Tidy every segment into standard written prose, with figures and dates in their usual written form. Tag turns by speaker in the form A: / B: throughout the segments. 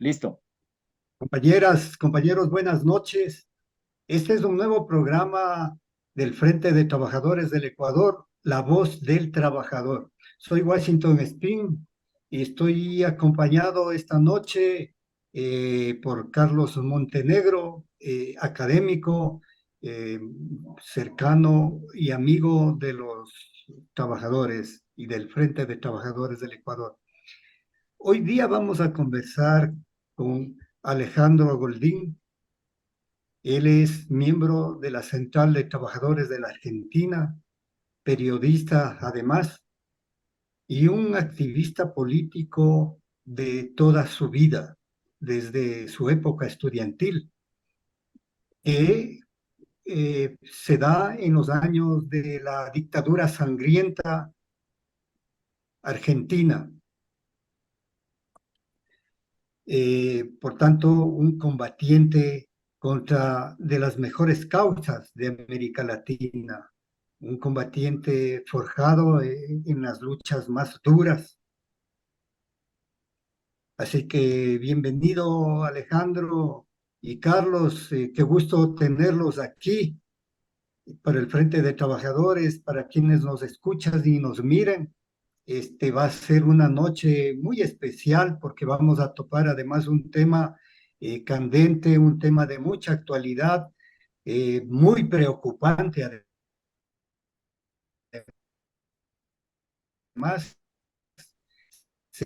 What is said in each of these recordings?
A: Listo.
B: Compañeras, compañeros, buenas noches. Este es un nuevo programa del Frente de Trabajadores del Ecuador, La Voz del Trabajador. Soy Washington Spin y estoy acompañado esta noche por Carlos Montenegro, académico, eh, cercano y amigo de los trabajadores y del Frente de Trabajadores del Ecuador. Hoy día vamos a conversar con Alejandro Goldín. Él es miembro de la Central de Trabajadores de la Argentina, periodista además, y un activista político de toda su vida, desde su época estudiantil, que se da en los años de la dictadura sangrienta argentina. Por tanto, un combatiente contra de las mejores causas de América Latina, un combatiente forjado en las luchas más duras. Así que bienvenido Alejandro y Carlos, qué gusto tenerlos aquí para el Frente de Trabajadores, para quienes nos escuchan y nos miren. Este va a ser una noche muy especial porque vamos a topar además un tema candente, un tema de mucha actualidad, muy preocupante además. Se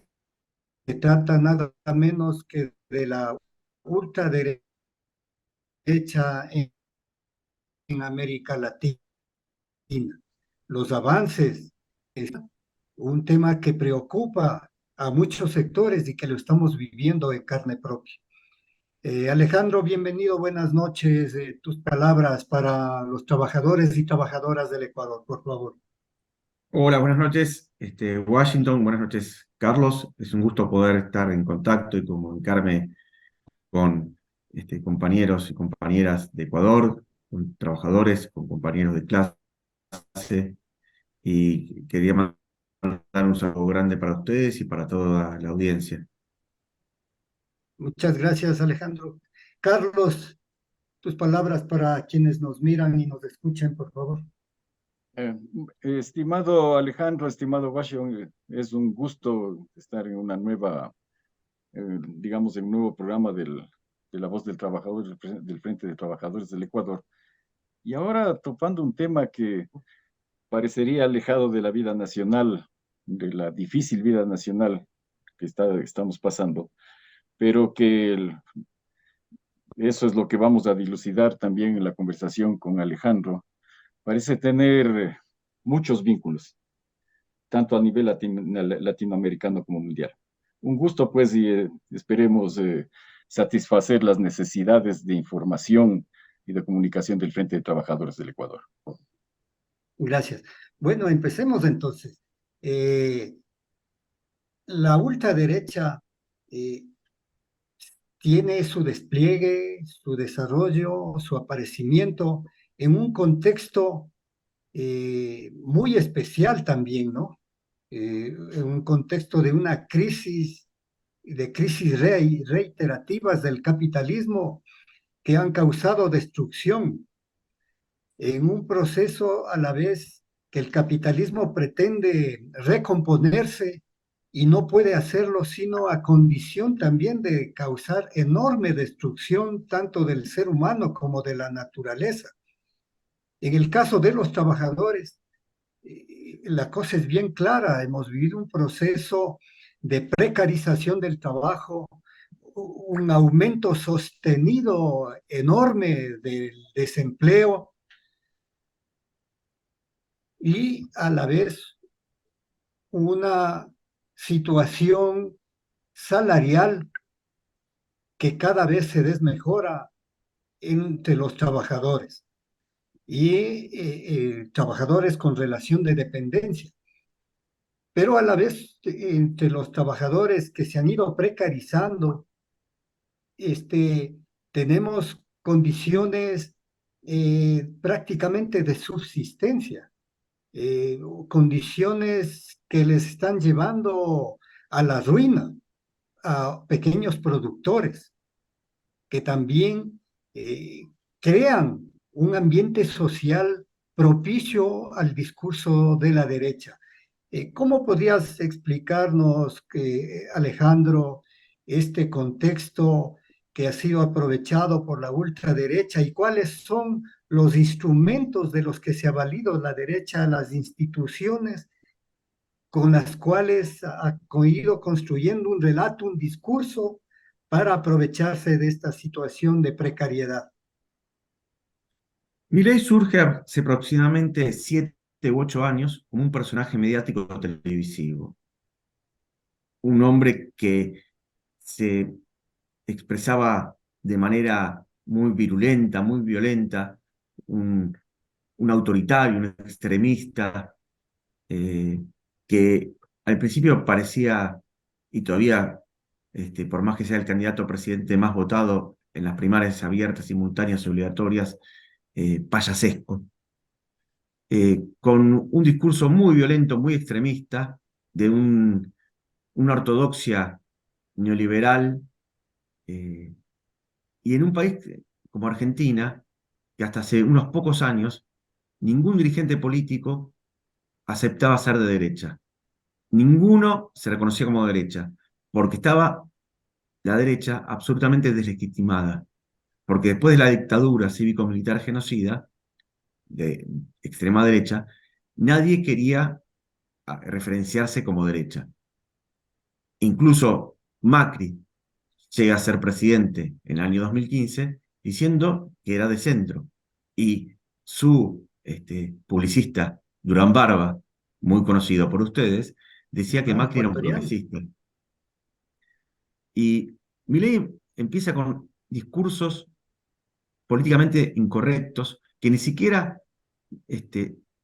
B: trata nada menos que de la ultraderecha en América Latina. Los avances es un tema que preocupa a muchos sectores y que lo estamos viviendo en carne propia. Alejandro, bienvenido, buenas noches. Tus palabras para los trabajadores y trabajadoras del Ecuador, por favor.
C: Hola, buenas noches, Washington, buenas noches, Carlos. Es un gusto poder estar en contacto y comunicarme con compañeros y compañeras de Ecuador, con trabajadores, con compañeros de clase, y quería mandar un saludo grande para ustedes y para toda la audiencia.
B: Muchas gracias, Alejandro. Carlos, tus palabras para quienes nos miran y nos escuchen, por favor.
A: Eh, Estimado Alejandro, estimado Washington, es un gusto estar en una nueva, digamos, en un nuevo programa de La Voz del Trabajador, del Frente de Trabajadores del Ecuador. Y ahora topando un tema que parecería alejado de la vida nacional, de la difícil vida nacional que estamos pasando, pero que eso es lo que vamos a dilucidar también en la conversación con Alejandro. Parece tener muchos vínculos, tanto a nivel latinoamericano como mundial. Un gusto, pues, y esperemos satisfacer las necesidades de información y de comunicación del Frente de Trabajadores del Ecuador.
B: Gracias. Bueno, empecemos entonces. Eh, la ultraderecha eh, tiene su despliegue, su desarrollo, su aparecimiento en un contexto muy especial también, ¿no? En un contexto de una crisis, de crisis reiterativas del capitalismo que han causado destrucción en un proceso a la vez que el capitalismo pretende recomponerse y no puede hacerlo sino a condición también de causar enorme destrucción tanto del ser humano como de la naturaleza. En el caso de los trabajadores, la cosa es bien clara. Hemos vivido un proceso de precarización del trabajo, un aumento sostenido enorme del desempleo y a la vez una situación salarial que cada vez se desmejora entre los trabajadores y trabajadores con relación de dependencia. Pero a la vez entre los trabajadores que se han ido precarizando, este, tenemos condiciones prácticamente de subsistencia, condiciones que les están llevando a la ruina. a pequeños productores que también crean un ambiente social propicio al discurso de la derecha. ¿Cómo podrías explicarnos, Alejandro, este contexto que ha sido aprovechado por la ultraderecha y cuáles son los instrumentos de los que se ha valido la derecha, las instituciones con las cuales ha ido construyendo un relato, un discurso para aprovecharse de esta situación de precariedad?
C: Milei surge hace aproximadamente 7 u 8 años como un personaje mediático televisivo, un hombre que se expresaba de manera muy virulenta, muy violenta, un autoritario, un extremista, que al principio parecía, y todavía, por más que sea el candidato a presidente más votado en las primarias abiertas, simultáneas y obligatorias, payasesco, con un discurso muy violento, muy extremista, de una ortodoxia neoliberal, eh, y en un país como Argentina, que hasta hace unos pocos años, ningún dirigente político aceptaba ser de derecha. Ninguno se reconocía como derecha, porque estaba la derecha absolutamente deslegitimada, porque después de la dictadura cívico-militar genocida de extrema derecha, nadie quería referenciarse como derecha. Incluso Macri llega a ser presidente en el año 2015 diciendo que era de centro. Y su publicista, Durán Barba, muy conocido por ustedes, decía que Macri era un
B: Ecuatoriano.
C: progresista. Y Milei empieza con discursos políticamente incorrectos que ni siquiera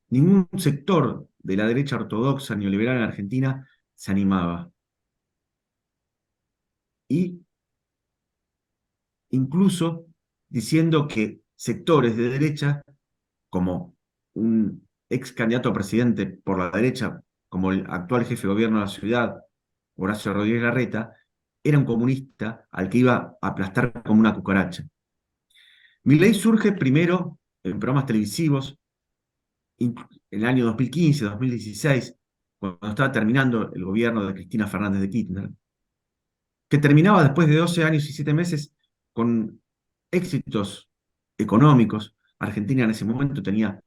C: ningún sector de la derecha ortodoxa neoliberal en Argentina se animaba. Y incluso diciendo que sectores de derecha, como un ex candidato a presidente por la derecha, como el actual jefe de gobierno de la ciudad, Horacio Rodríguez Larreta, era un comunista al que iba a aplastar como una cucaracha. Milei surge primero en programas televisivos en el año 2015, 2016, cuando estaba terminando el gobierno de Cristina Fernández de Kirchner, que terminaba después de 12 años y 7 meses con éxitos económicos. Argentina en ese momento tenía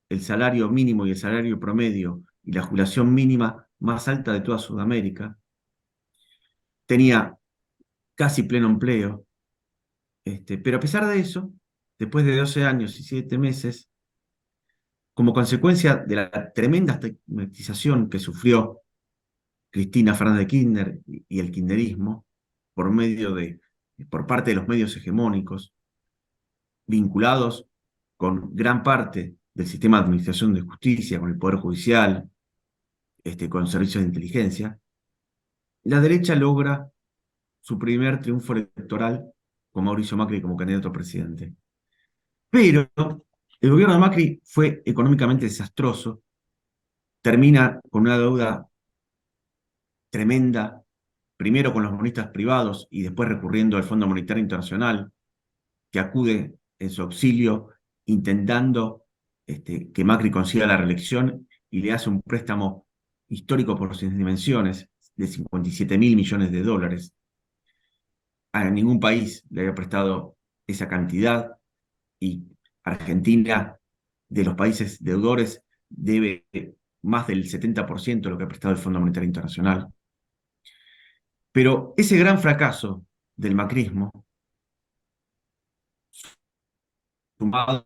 C: el salario mínimo y el salario promedio y la jubilación mínima más alta de toda Sudamérica. Tenía casi pleno empleo. Pero a pesar de eso, después de 12 años y 7 meses, como consecuencia de la tremenda estigmatización que sufrió Cristina Fernández de Kirchner y el kirchnerismo por parte de los medios hegemónicos, vinculados con gran parte del sistema de administración de justicia, con el Poder Judicial, con servicios de inteligencia, la derecha logra su primer triunfo electoral con Mauricio Macri como candidato a presidente. Pero el gobierno de Macri fue económicamente desastroso, termina con una deuda tremenda, primero con los bonistas privados y después recurriendo al Fondo Monetario Internacional, que acude en su auxilio intentando que Macri consiga la reelección y le hace un préstamo histórico por sus dimensiones de 57.000 millones de dólares. A ningún país le había prestado esa cantidad y Argentina, de los países deudores, debe más del 70% de lo que ha prestado el Fondo Monetario Internacional. Pero ese gran fracaso del macrismo, sumado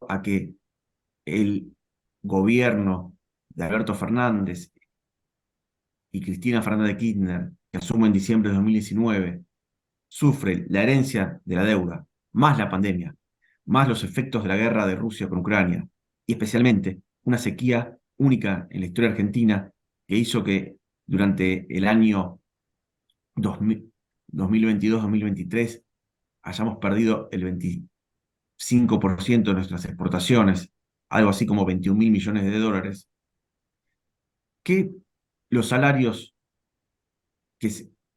C: a que el gobierno de Alberto Fernández y Cristina Fernández de Kirchner, que asume en diciembre de 2019, sufre la herencia de la deuda, más la pandemia, más los efectos de la guerra de Rusia con Ucrania, y especialmente una sequía única en la historia argentina que hizo que durante el año 2022-2023 hayamos perdido el 25% de nuestras exportaciones, algo así como 21.000 millones de dólares, que los salarios que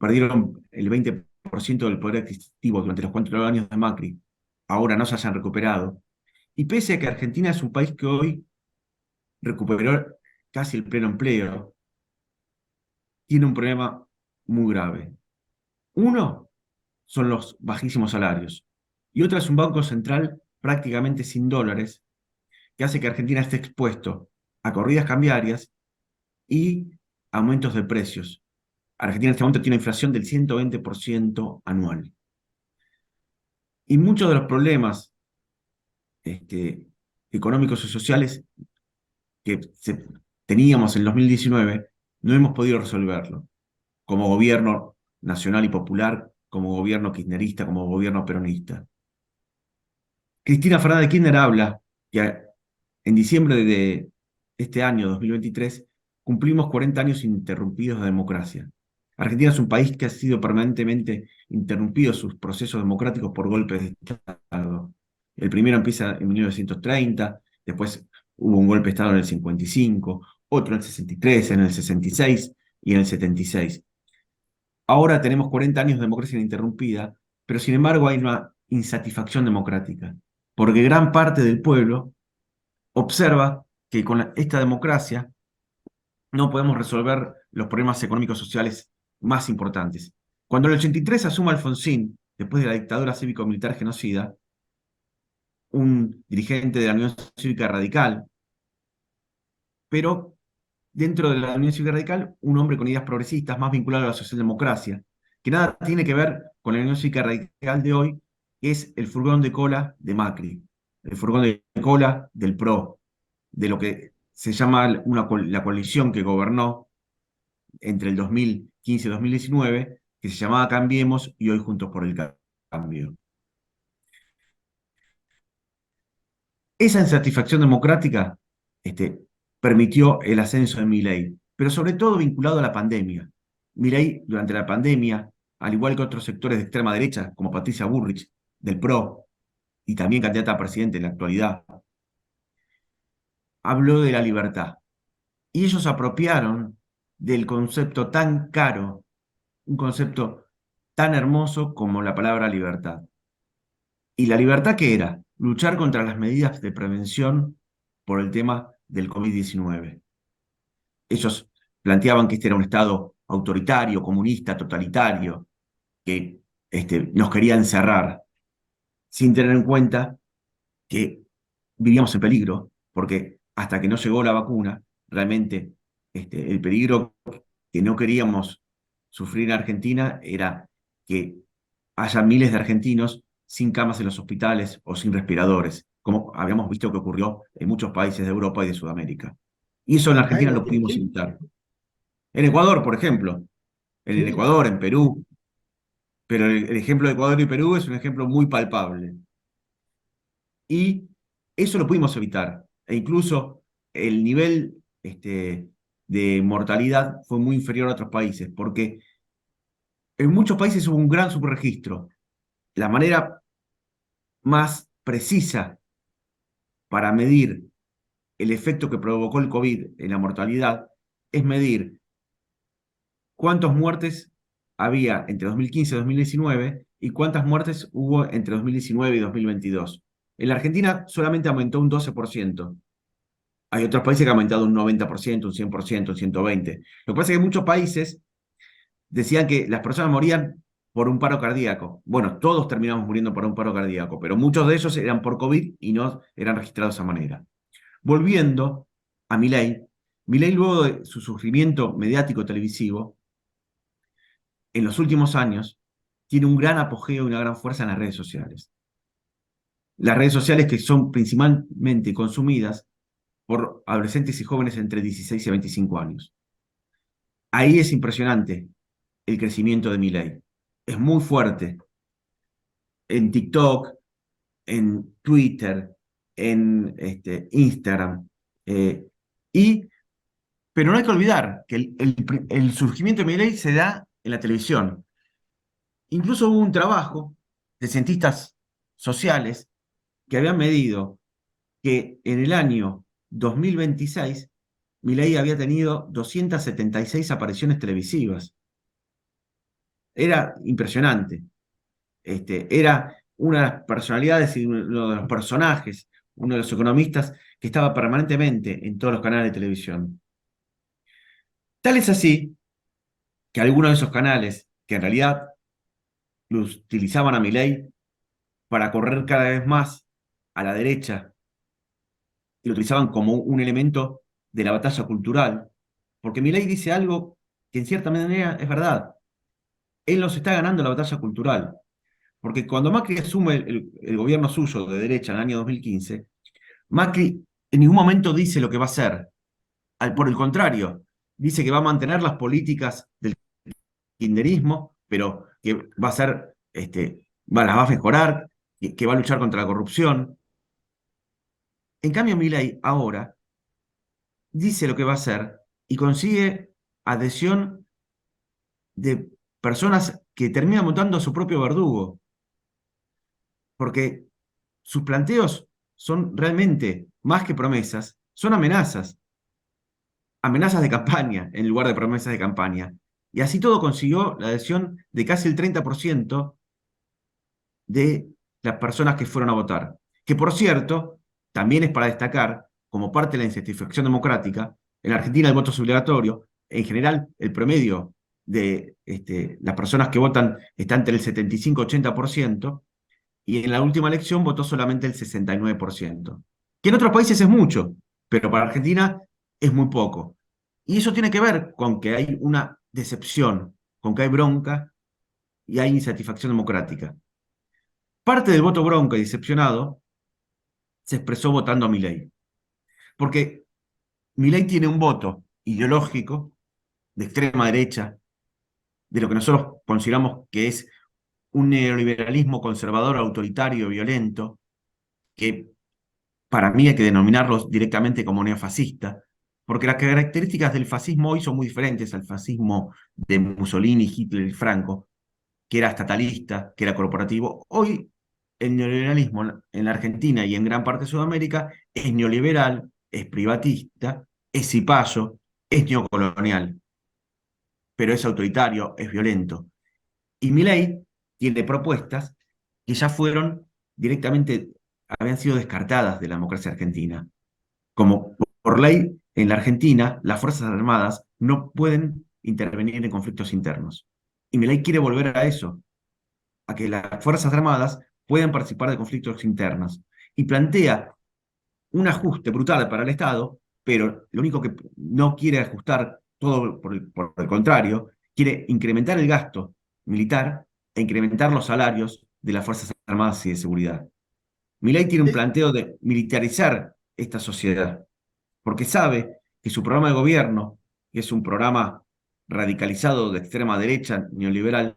C: perdieron el 20% del poder adquisitivo durante los 4 años de Macri, ahora no se hayan recuperado. Y pese a que Argentina es un país que hoy recuperó casi el pleno empleo, tiene un problema muy grave. Uno son los bajísimos salarios y otra es un banco central prácticamente sin dólares que hace que Argentina esté expuesto a corridas cambiarias y aumentos de precios. Argentina en este momento tiene una inflación del 120% anual. Y muchos de los problemas económicos y sociales que teníamos en el 2019 no hemos podido resolverlo, como gobierno nacional y popular, como gobierno kirchnerista, como gobierno peronista. Cristina Fernández de Kirchner habla que en diciembre de este año, 2023, cumplimos 40 años ininterrumpidos de democracia. Argentina es un país que ha sido permanentemente interrumpido sus procesos democráticos por golpes de Estado. El primero empieza en 1930, después hubo un golpe de Estado en el 55, otro en el 63, en el 66 y en el 76. Ahora tenemos 40 años de democracia ininterrumpida, pero sin embargo hay una insatisfacción democrática, porque gran parte del pueblo observa que con esta democracia no podemos resolver los problemas económicos sociales más importantes. Cuando en el 83 asume Alfonsín, después de la dictadura cívico-militar genocida, un dirigente de la Unión Cívica Radical, pero dentro de la Unión Cívica Radical, un hombre con ideas progresistas más vinculado a la socialdemocracia, que nada tiene que ver con la Unión Cívica Radical de hoy, que es el furgón de cola de Macri, el furgón de cola del PRO, de lo que se llama la coalición que gobernó entre el 2015 y 2019, que se llamaba Cambiemos y hoy Juntos por el Cambio. Esa insatisfacción democrática permitió el ascenso de Milei, pero sobre todo vinculado a la pandemia. Milei, durante la pandemia, al igual que otros sectores de extrema derecha, como Patricia Bullrich, del PRO, y también candidata a presidente en la actualidad, habló de la libertad. Y ellos se apropiaron del concepto tan caro, un concepto tan hermoso como la palabra libertad. ¿Y la libertad qué era? Luchar contra las medidas de prevención por el tema del COVID-19. Ellos planteaban que este era un Estado autoritario, comunista, totalitario, que nos quería encerrar, sin tener en cuenta que vivíamos en peligro, porque hasta que no llegó la vacuna, realmente el peligro que no queríamos sufrir en Argentina era que haya miles de argentinos sin camas en los hospitales o sin respiradores, como habíamos visto que ocurrió en muchos países de Europa y de Sudamérica. Y eso en Argentina
B: Jairo,
C: lo pudimos
B: sí,
C: evitar. En Ecuador, por ejemplo, en el
B: sí.
C: Ecuador, en Perú, pero el ejemplo de Ecuador y Perú es un ejemplo muy palpable. Y eso lo pudimos evitar. E incluso el nivel de mortalidad fue muy inferior a otros países, porque en muchos países hubo un gran subregistro. La manera más precisa para medir el efecto que provocó el COVID en la mortalidad es medir cuántas muertes había entre 2015 y 2019 y cuántas muertes hubo entre 2019 y 2022. En la Argentina solamente aumentó un 12%. Hay otros países que han aumentado un 90%, un 100%, un 120%. Lo que pasa es que muchos países decían que las personas morían por un paro cardíaco. Bueno, todos terminamos muriendo por un paro cardíaco, pero muchos de ellos eran por COVID y no eran registrados de esa manera. Volviendo a Milei, Milei luego de su sufrimiento mediático televisivo, en los últimos años, tiene un gran apogeo y una gran fuerza en las redes sociales. Las redes sociales que son principalmente consumidas por adolescentes y jóvenes entre 16 y 25 años. Ahí es impresionante el crecimiento de Milei. Es muy fuerte. En TikTok, en Twitter, en Instagram. eh, y, pero no hay que olvidar que el surgimiento de Milei se da en la televisión. Incluso hubo un trabajo de cientistas sociales que habían medido que en el año 2026 Milei había tenido 276 apariciones televisivas. Era impresionante. Era una de las personalidades y uno de los personajes, uno de los economistas que estaba permanentemente en todos los canales de televisión. Tal es así que algunos de esos canales, que en realidad lo utilizaban a Milei para correr cada vez más a la derecha, y lo utilizaban como un elemento de la batalla cultural, porque Milei dice algo que en cierta manera es verdad. Él nos está ganando la batalla cultural, porque cuando Macri asume el gobierno suyo de derecha en el año 2015, Macri en ningún momento dice lo que va a hacer. Por el contrario, dice que va a mantener las políticas del kirchnerismo, pero que va a ser, las va a mejorar, que va a luchar contra la corrupción. En cambio, Milei ahora dice lo que va a hacer y consigue adhesión de personas que terminan montando a su propio verdugo, porque sus planteos son realmente, más que promesas, son amenazas, amenazas de campaña en lugar de promesas de campaña. Y así todo consiguió la adhesión de casi el 30% de las personas que fueron a votar. Que por cierto, también es para destacar, como parte de la insatisfacción democrática, en Argentina el voto es obligatorio, en general el promedio de las personas que votan está entre el 75-80%, y en la última elección votó solamente el 69%, que en otros países es mucho, pero para Argentina es muy poco. Y eso tiene que ver con que hay una decepción, con que hay bronca y hay insatisfacción democrática. Parte del voto bronca y decepcionado se expresó votando a Milei, porque Milei tiene un voto ideológico de extrema derecha, de lo que nosotros consideramos que es un neoliberalismo conservador, autoritario, violento, que para mí hay que denominarlos directamente como neofascista, porque las características del fascismo hoy son muy diferentes al fascismo de Mussolini, Hitler y Franco, que era estatalista, que era corporativo. Hoy el neoliberalismo en la Argentina y en gran parte de Sudamérica es neoliberal, es privatista, es cipayo, es neocolonial, pero es autoritario, es violento. Y Milei tiene propuestas que ya fueron directamente, habían sido descartadas de la democracia argentina. Como por ley, en la Argentina, las Fuerzas Armadas no pueden intervenir en conflictos internos. Y Milei quiere volver a eso, a que las Fuerzas Armadas puedan participar de conflictos internos. Y plantea un ajuste brutal para el Estado, pero lo único que no quiere ajustar todo por el contrario, quiere incrementar el gasto militar e incrementar los salarios de las Fuerzas Armadas y de Seguridad. Milei tiene un
B: Eh,
C: planteo de militarizar esta sociedad, porque sabe que su programa de gobierno, que es un programa radicalizado de extrema derecha, neoliberal,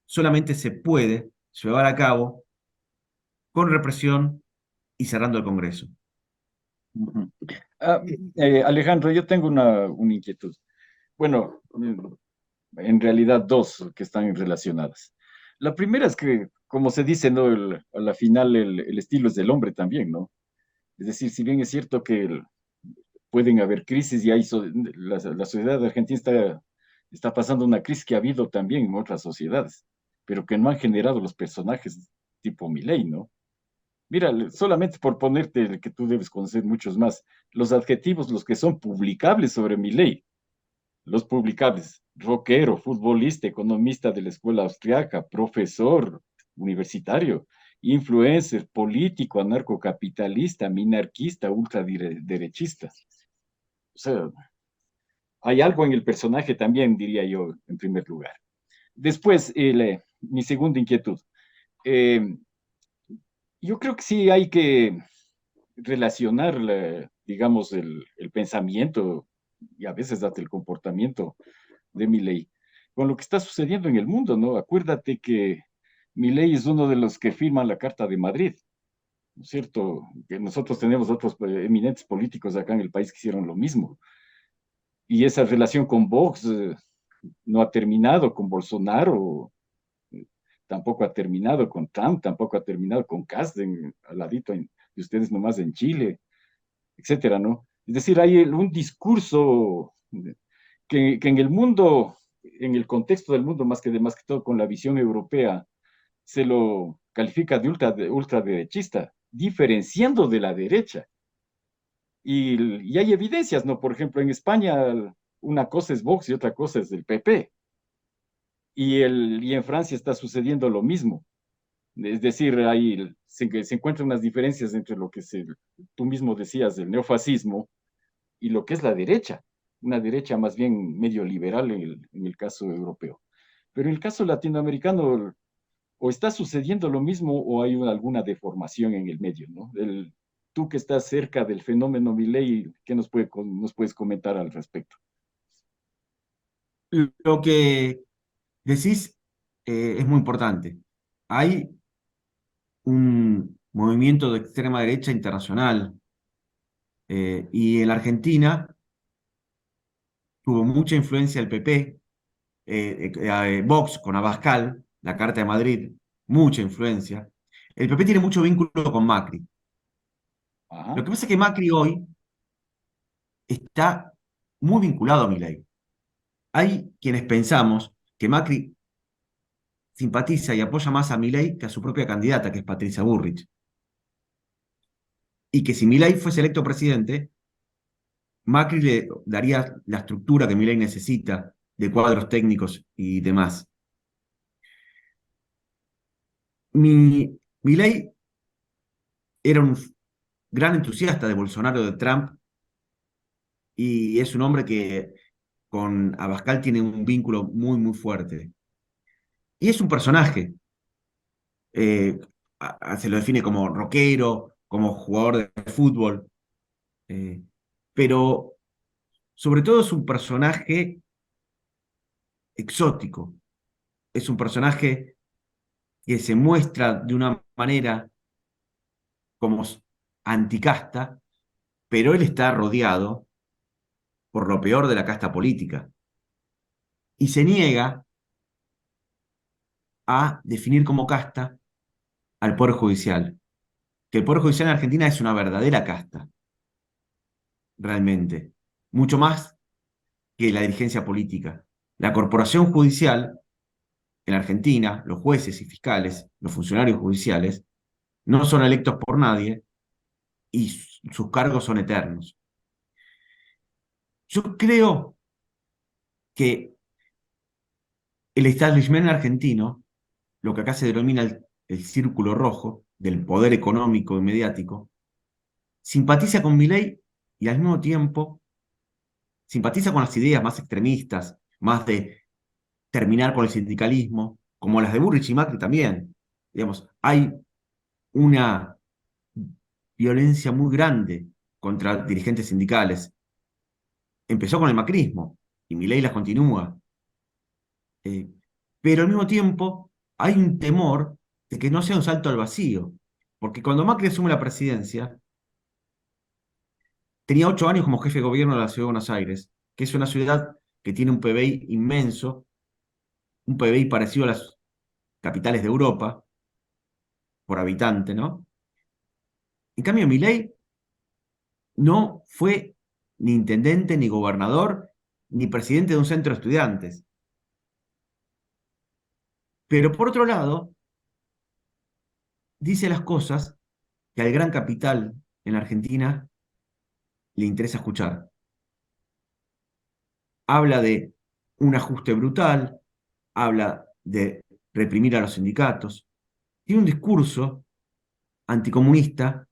C: solamente se puede llevar a cabo con represión y cerrando el Congreso.
A: Ujú. Ah,
B: eh,
A: Alejandro, yo tengo una inquietud. Bueno, en realidad dos que están relacionadas. La primera es que, como se dice, ¿no? A la final el estilo es del hombre también, ¿no? Es decir, si bien es cierto que pueden haber crisis y la sociedad argentina está pasando una crisis que ha habido también en otras sociedades, pero que no han generado los personajes tipo Milei, ¿no? Mira, solamente por ponerte el que tú debes conocer muchos más, los adjetivos, los que son publicables sobre Milei, los publicables, rockero, futbolista, economista de la escuela austriaca, profesor universitario, influencer, político, anarcocapitalista, minarquista, ultraderechista. O sea, hay algo en el personaje también, diría yo, en primer lugar. Después, mi segunda inquietud. Eh, yo creo que sí hay que relacionar, digamos, el pensamiento y a veces hasta el comportamiento de Milei con lo que está sucediendo en el mundo, ¿no? Acuérdate que Milei es uno de los que firman la Carta de Madrid, ¿no es cierto? Que nosotros tenemos otros eminentes políticos acá en el país que hicieron lo mismo. Y esa relación con Vox no ha terminado con Bolsonaro, eh, tampoco ha terminado con Trump, tampoco ha terminado con Casten, al ladito de ustedes nomás en Chile, etcétera, ¿no? Es decir, hay un discurso que en el mundo en el contexto del mundo, más que todo con la visión europea, se lo califica de ultraderechista, diferenciando de la derecha. Y hay evidencias, ¿no? Por ejemplo, en España una cosa es Vox y otra cosa es el PP. Y en Francia está sucediendo lo mismo. Es decir, ahí se encuentran unas diferencias entre lo que tú mismo decías del neofascismo y lo que es la derecha, una derecha más bien medio liberal en el caso europeo. Pero en el caso latinoamericano, o está sucediendo lo mismo o hay alguna deformación en el medio, ¿no? Tú que estás cerca del fenómeno Milei, ¿qué nos puedes comentar al respecto?
C: Lo que decís es muy importante. Hay un movimiento de extrema derecha internacional y en la Argentina tuvo mucha influencia el PP, Vox con Abascal, la Carta de Madrid, mucha influencia. El PP tiene mucho vínculo con Macri. Lo
A: Ajá,
C: que pasa es que Macri hoy está muy vinculado a Milei. Hay quienes pensamos que Macri simpatiza y apoya más a Milei que a su propia candidata, que es Patricia Bullrich. Y que si Milei fuese electo presidente, Macri le daría la estructura que Milei necesita de cuadros técnicos y demás. Milei era un gran entusiasta de Bolsonaro, de Trump, y es un hombre que con Abascal tiene un vínculo muy, muy fuerte. Y es un personaje, eh, se lo define como rockero, como jugador de fútbol, eh, pero sobre todo es un personaje exótico, es un personaje que se muestra de una manera como anticasta, pero él está rodeado por lo peor de la casta política y se niega a definir como casta al Poder Judicial, que el Poder Judicial en Argentina es una verdadera casta, realmente, mucho más que la dirigencia política. La corporación judicial en Argentina, los jueces y fiscales, los funcionarios judiciales, no son electos por nadie y sus cargos son eternos. Yo creo que el establishment argentino, lo que acá se denomina el círculo rojo del poder económico y mediático, simpatiza con Milei y al mismo tiempo simpatiza con las ideas más extremistas, más de terminar con el sindicalismo, como las de Burrich y Macri también. Digamos, hay una violencia muy grande contra dirigentes sindicales. Empezó con el macrismo y Milei las continúa. Eh, pero al mismo tiempo hay un temor de que no sea un salto al vacío, porque cuando Macri asume la presidencia, tenía 8 años como jefe de gobierno de la ciudad de Buenos Aires, que es una ciudad que tiene un PBI inmenso, un PBI parecido a las capitales de Europa por habitante, ¿no? En cambio, Milei no fue ni intendente, ni gobernador, ni presidente de un centro de estudiantes. Pero por otro lado, dice las cosas que al gran capital en la Argentina le interesa escuchar. Habla de un ajuste brutal, habla de reprimir a los sindicatos. Tiene un discurso anticomunista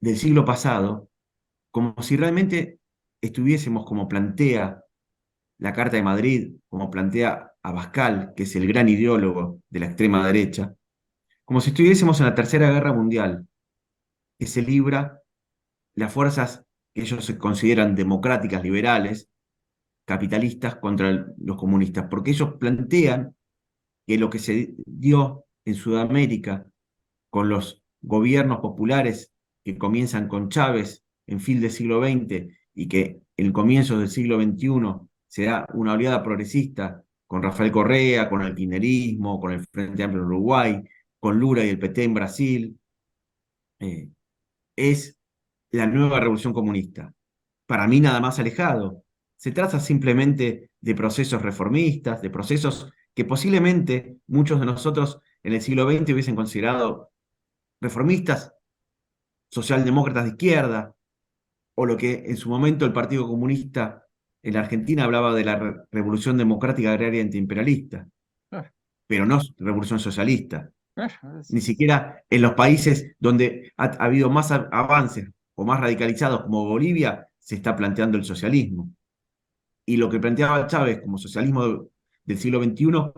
C: del siglo pasado, como si realmente estuviésemos como plantea la Carta de Madrid, como plantea Abascal, que es el gran ideólogo de la extrema derecha, como si estuviésemos en la Tercera Guerra Mundial, que se libra las fuerzas que ellos se consideran democráticas, liberales, capitalistas contra los comunistas, porque ellos plantean que lo que se dio en Sudamérica con los gobiernos populares que comienzan con Chávez en fin del siglo XX y que en el comienzo del siglo XXI se da una oleada progresista con Rafael Correa, con el kirchnerismo, con el Frente Amplio en Uruguay, con Lula y el PT en Brasil, eh, es la nueva revolución comunista. Para mí nada más alejado. se trata simplemente de procesos reformistas, de procesos que posiblemente muchos de nosotros en el siglo XX hubiesen considerado reformistas, socialdemócratas de izquierda, o lo que en su momento el Partido Comunista en la Argentina hablaba de la revolución democrática agraria antiimperialista,
A: Ah,
C: pero no revolución socialista. Ni
A: es-
C: siquiera en los países donde ha habido más avances o más radicalizados como Bolivia se está planteando el socialismo. Y lo que planteaba Chávez como socialismo del siglo XXI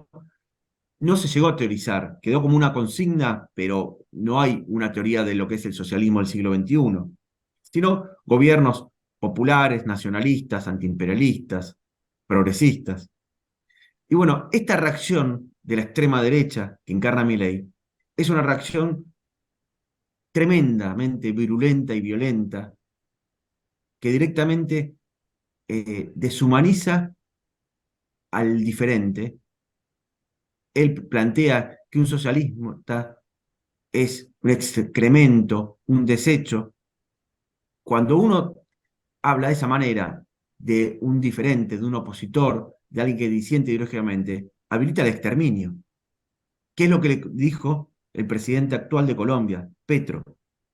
C: no se llegó a teorizar, quedó como una consigna, pero no hay una teoría de lo que es el socialismo del siglo XXI, sino gobiernos populares, nacionalistas, antiimperialistas, progresistas. Y bueno, esta reacción de la extrema derecha que encarna Milei es una reacción tremendamente virulenta y violenta que directamente deshumaniza al diferente. Él plantea que un socialismo es un excremento, un desecho. Cuando uno habla de esa manera de un diferente, de un opositor, de alguien que disiente ideológicamente, habilita el exterminio. ¿Qué es lo que le dijo el presidente actual de Colombia, Petro?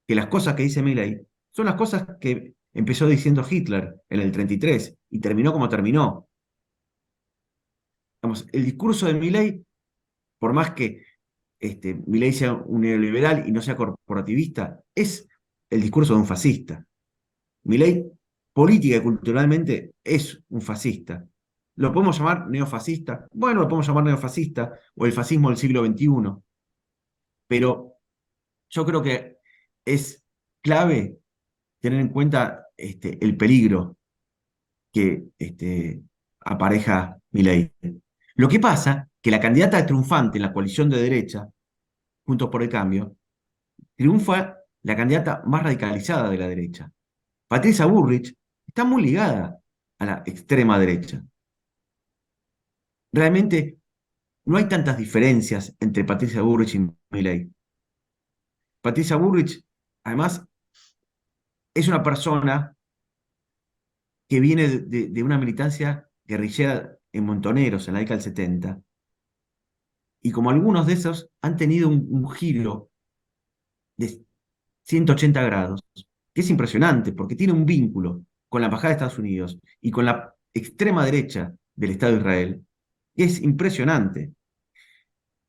C: Que las cosas que dice Milei son las cosas que empezó diciendo Hitler en el 33 y terminó como terminó. Vamos, el discurso de Milei, por más que Milei sea un neoliberal y no sea corporativista, es el discurso de un fascista. Milei, política y culturalmente, es un fascista. ¿Lo podemos llamar neofascista? Bueno, lo podemos llamar neofascista o el fascismo del siglo XXI, pero yo creo que es clave tener en cuenta el peligro que apareja Milei. Lo que pasa que la candidata triunfante en la coalición de derecha, Juntos por el Cambio, triunfa la candidata más radicalizada de la derecha. Patricia Bullrich está muy ligada a la extrema derecha. Realmente no hay tantas diferencias entre Patricia Bullrich y Milei. Patricia Bullrich, además, es una persona que viene de una militancia guerrillera en Montoneros en la década del 70, y como algunos de esos han tenido un giro de 180 grados, que es impresionante, porque tiene un vínculo con la Embajada de Estados Unidos y con la extrema derecha del Estado de Israel, que es impresionante.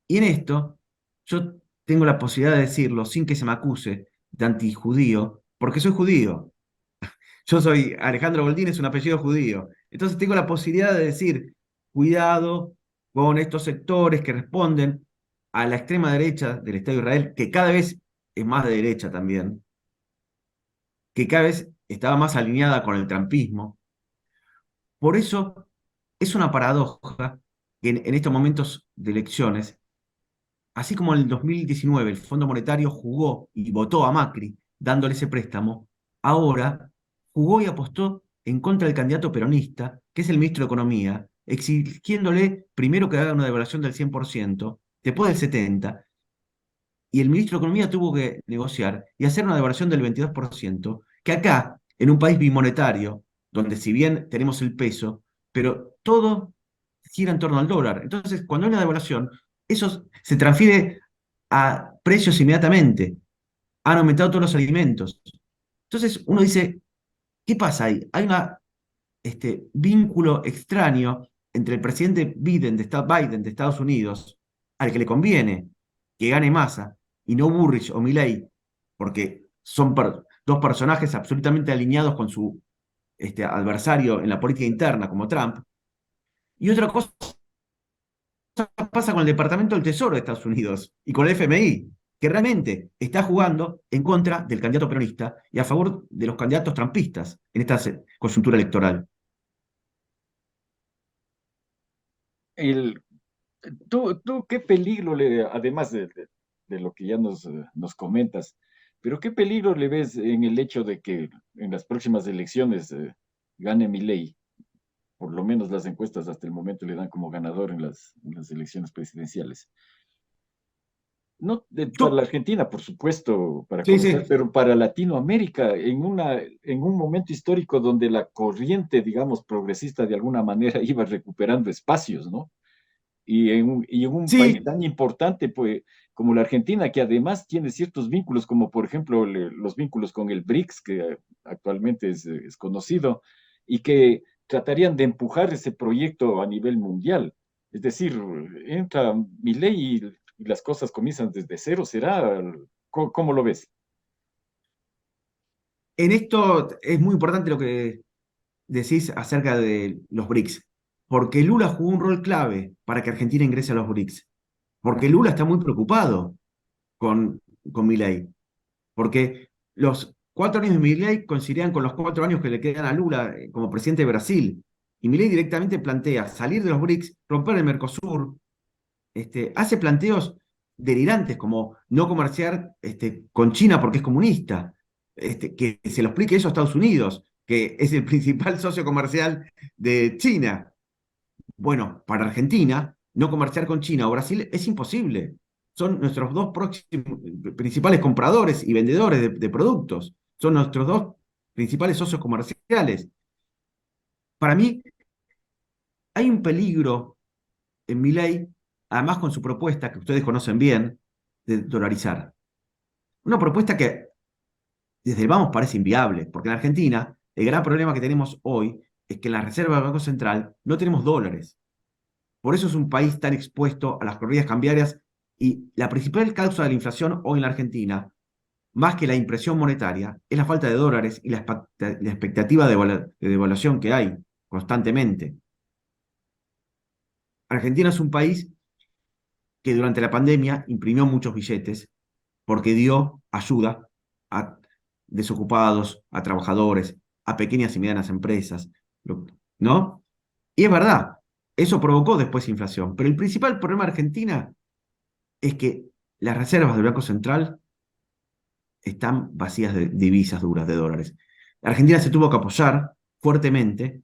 C: Y en esto, yo tengo la posibilidad de decirlo sin que se me acuse de antijudío, porque soy judío. Yo soy Alejandro Boldín, es un apellido judío. Entonces tengo la posibilidad de decir, cuidado con estos sectores que responden a la extrema derecha del Estado de Israel, que cada vez es más de derecha también, que cada vez estaba más alineada con el trampismo. Por eso es una paradoja que en estos momentos de elecciones, así como en el 2019 el Fondo Monetario jugó y votó a Macri dándole ese préstamo, ahora jugó y apostó en contra del candidato peronista, que es el ministro de Economía, exigiéndole primero que haga una devaluación del 100%, después del 70%, y el ministro de Economía tuvo que negociar y hacer una devaluación del 22%, que acá, en un país bimonetario, donde si bien tenemos el peso, pero todo gira en torno al dólar. Entonces, cuando hay una devaluación, eso se transfiere a precios inmediatamente. Han aumentado todos los alimentos. Entonces, uno dice, ¿qué pasa ahí? Hay un vínculo extraño entre el presidente Biden de Estados Unidos, al que le conviene que gane Massa, y no Burrich o Milley, porque son dos personajes absolutamente alineados con su adversario en la política interna, como Trump. Y otra cosa pasa con el Departamento del Tesoro de Estados Unidos y con el FMI, que realmente está jugando en contra del candidato peronista y a favor de los candidatos trampistas en esta coyuntura electoral.
A: el, tú, ¿qué peligro además de lo que ya nos comentas, pero qué peligro le ves en el hecho de que en las próximas elecciones gane Milei? Por lo menos las encuestas hasta el momento le dan como ganador en las elecciones presidenciales. No para
C: Yo,
A: la Argentina, por supuesto, para
C: sí,
A: conocer,
C: sí,
A: pero para Latinoamérica, en un momento histórico donde la corriente, digamos, progresista de alguna manera iba recuperando espacios, ¿no? Y en un país
C: sí,
A: tan importante pues, como la Argentina, que además tiene ciertos vínculos, como por ejemplo los vínculos con el BRICS, que actualmente es conocido, y que tratarían de empujar ese proyecto a nivel mundial. Es decir, entra Milei y las cosas comienzan desde cero, ¿será? ¿Cómo lo ves?
C: en esto es muy importante lo que decís acerca de los BRICS, porque Lula jugó un rol clave para que Argentina ingrese a los BRICS, porque Lula está muy preocupado con, con Milei, porque los 4 años de Milei coincidían con los 4 años que le quedan a Lula como presidente de Brasil, y Milei directamente plantea salir de los BRICS, romper el Mercosur, hace planteos delirantes como no comerciar con China porque es comunista, que se lo explique eso a Estados Unidos, que es el principal socio comercial de China. Bueno, para Argentina, no comerciar con China o Brasil es imposible. Son nuestros dos principales compradores y vendedores de productos. Son nuestros dos principales socios comerciales. Para mí, hay un peligro en mi ley, además con su propuesta, que ustedes conocen bien, de dolarizar. Una propuesta que desde el vamos parece inviable, porque en Argentina el gran problema que tenemos hoy es que en la reserva del Banco Central no tenemos dólares. Por eso es un país tan expuesto a las corridas cambiarias y la principal causa de la inflación hoy en la Argentina, más que la impresión monetaria, es la falta de dólares y la expectativa de devaluación que hay constantemente. Argentina es un país que durante la pandemia imprimió muchos billetes porque dio ayuda a desocupados, a trabajadores, a pequeñas y medianas empresas, ¿no? Y es verdad, eso provocó después inflación, pero el principal problema de Argentina es que las reservas del Banco Central están vacías de divisas duras, de dólares. Argentina se tuvo que apoyar fuertemente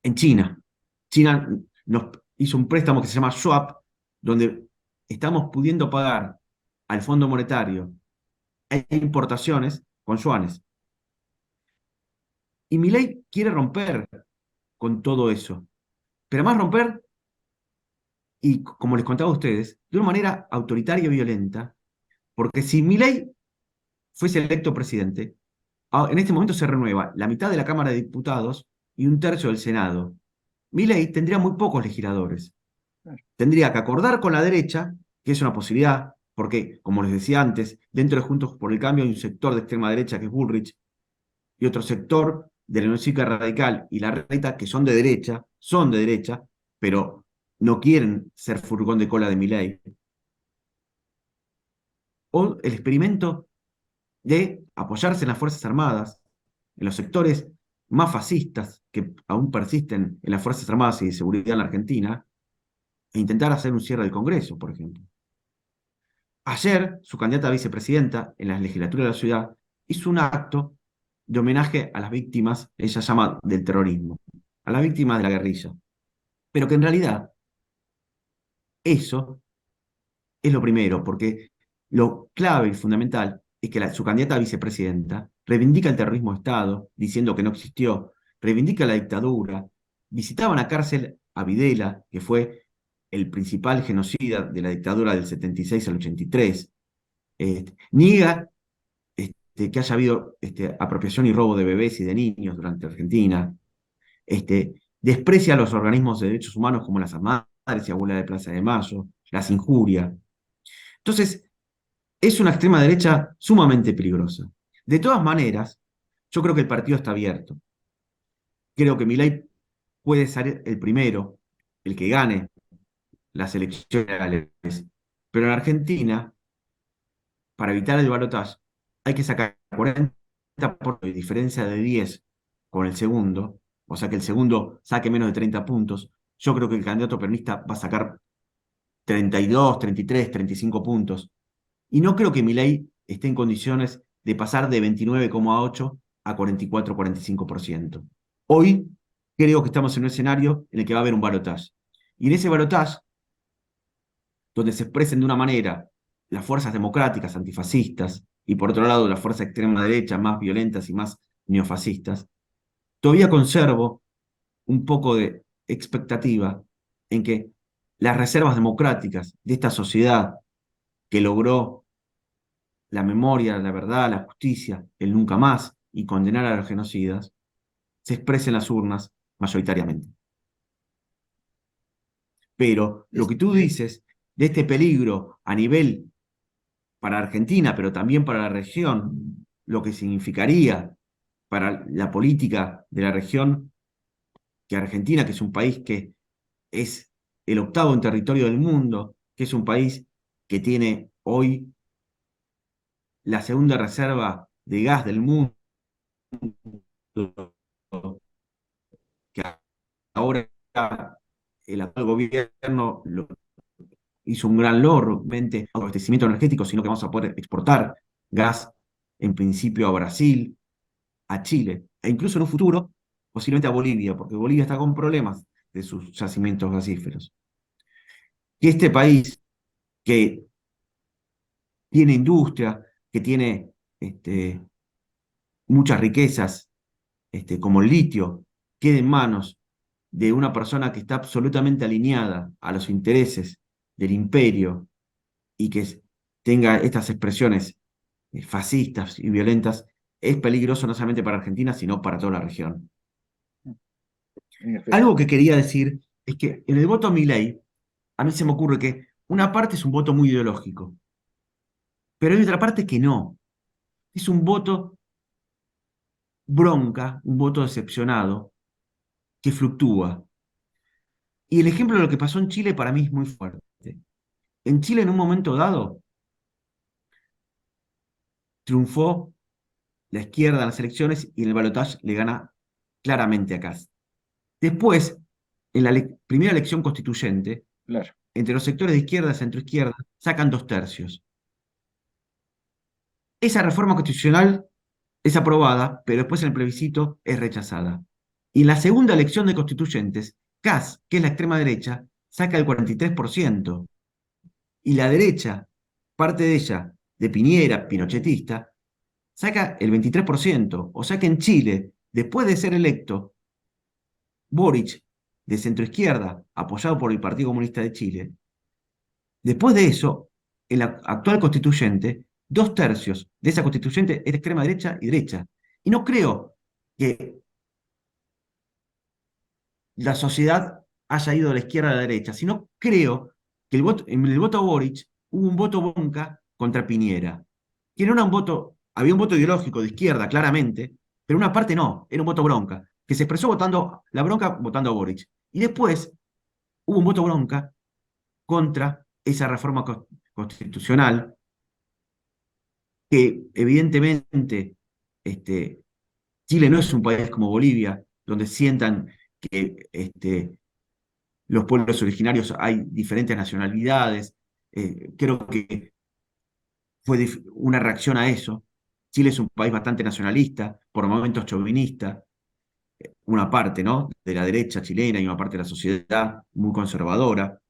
C: en China. China nos hizo un préstamo que se llama swap, donde estamos pudiendo pagar al Fondo Monetario e importaciones con yuanes. Y Milei quiere romper con todo eso. Pero más romper, y como les contaba a ustedes, de una manera autoritaria y violenta, porque si Milei fuese electo presidente, en este momento se renueva la mitad de la Cámara de Diputados y un tercio del Senado. Milei tendría muy pocos legisladores. Tendría que acordar con la derecha, que es una posibilidad, porque, como les decía antes, dentro de Juntos por el Cambio hay un sector de extrema derecha que es Bullrich, y otro sector de la Unión Radical y la Reta que son de derecha, pero no quieren ser furgón de cola de Milei. O el experimento de apoyarse en las Fuerzas Armadas, en los sectores más fascistas que aún persisten en las Fuerzas Armadas y de Seguridad en la Argentina, e intentar hacer un cierre del Congreso, por ejemplo. Ayer, su candidata a vicepresidenta en la legislatura de la ciudad hizo un acto de homenaje a las víctimas, ella llama del terrorismo, a las víctimas de la guerrilla. Pero que en realidad eso es lo primero, porque lo clave y fundamental es que su candidata a vicepresidenta reivindica el terrorismo de Estado, diciendo que no existió, reivindica la dictadura, visitaba en la cárcel a Videla, que fue el principal genocida de la dictadura del 76 al 83, niega que haya habido apropiación y robo de bebés y de niños durante Argentina, desprecia a los organismos de derechos humanos como las Madres y Abuela de Plaza de Mayo, las injuria. Entonces, es una extrema derecha sumamente peligrosa. De todas maneras, yo creo que el partido está abierto. Creo que Milei puede ser el primero, el que gane las elecciones generales. Pero en Argentina, para evitar el balotaje, hay que sacar 40 de diferencia de 10 con el segundo, o sea que el segundo saque menos de 30 puntos. Yo creo que el candidato peronista va a sacar 32, 33, 35 puntos. Y no creo que Milei esté en condiciones de pasar de 29,8 a 44, 45%. Hoy creo que estamos en un escenario en el que va a haber un balotaje. Y en ese balotaje, donde se expresen de una manera las fuerzas democráticas antifascistas y por otro lado las fuerzas de extrema derecha más violentas y más neofascistas, todavía conservo un poco de expectativa en que las reservas democráticas de esta sociedad que logró la memoria, la verdad, la justicia, el nunca más y condenar a los genocidas, se expresen en las urnas mayoritariamente. Pero lo que tú dices de este peligro a nivel para Argentina, pero también para la región, lo que significaría para la política de la región, que Argentina, que es un país que es el octavo en territorio del mundo, que es un país que tiene hoy la segunda reserva de gas del mundo, que ahora el actual gobierno hizo un gran logro, abastecimiento energético, sino que vamos a poder exportar gas en principio a Brasil, a Chile, e incluso en un futuro posiblemente a Bolivia, porque Bolivia está con problemas de sus yacimientos gasíferos. Y este país que tiene industria, que tiene muchas riquezas, como el litio, quede en manos de una persona que está absolutamente alineada a los intereses del imperio y que tenga estas expresiones fascistas y violentas, es peligroso no solamente para Argentina, sino para toda la región.
A: En efecto.
C: Algo que quería decir es que en el voto a Milei, a mí se me ocurre que una parte es un voto muy ideológico, pero hay otra parte que no. Es un voto bronca, un voto decepcionado, que fluctúa. Y el ejemplo de lo que pasó en Chile para mí es muy fuerte. En Chile, en un momento dado, triunfó la izquierda en las elecciones y en el balotaje le gana claramente a Kast. Después, en la primera elección constituyente,
A: Claro.
C: entre los sectores de izquierda y centroizquierda, sacan 2/3. Esa reforma constitucional es aprobada, pero después en el plebiscito es rechazada. Y en la segunda elección de constituyentes, Kast, que es la extrema derecha, saca el 43%. Y la derecha, parte de ella, de Piñera, pinochetista, saca el 23%. O sea que en Chile, después de ser electo, Boric, de centroizquierda, apoyado por el Partido Comunista de Chile, después de eso, el actual constituyente, 2/3 de esa constituyente es de extrema derecha y derecha. Y no creo que la sociedad haya ido de la izquierda a la derecha, sino creo que en el voto a Boric hubo un voto bronca contra Piñera, que no era un voto, había un voto ideológico de izquierda, claramente, pero una parte no, era un voto bronca, que se expresó votando la bronca votando a Boric. Y después hubo un voto bronca contra esa reforma constitucional que evidentemente Chile no es un país como Bolivia, donde sientan que los pueblos originarios hay diferentes nacionalidades. Creo que fue una reacción a eso. Chile es un país bastante nacionalista, por momentos chauvinista, una parte, ¿no?, de la derecha chilena y una parte de la sociedad muy conservadora,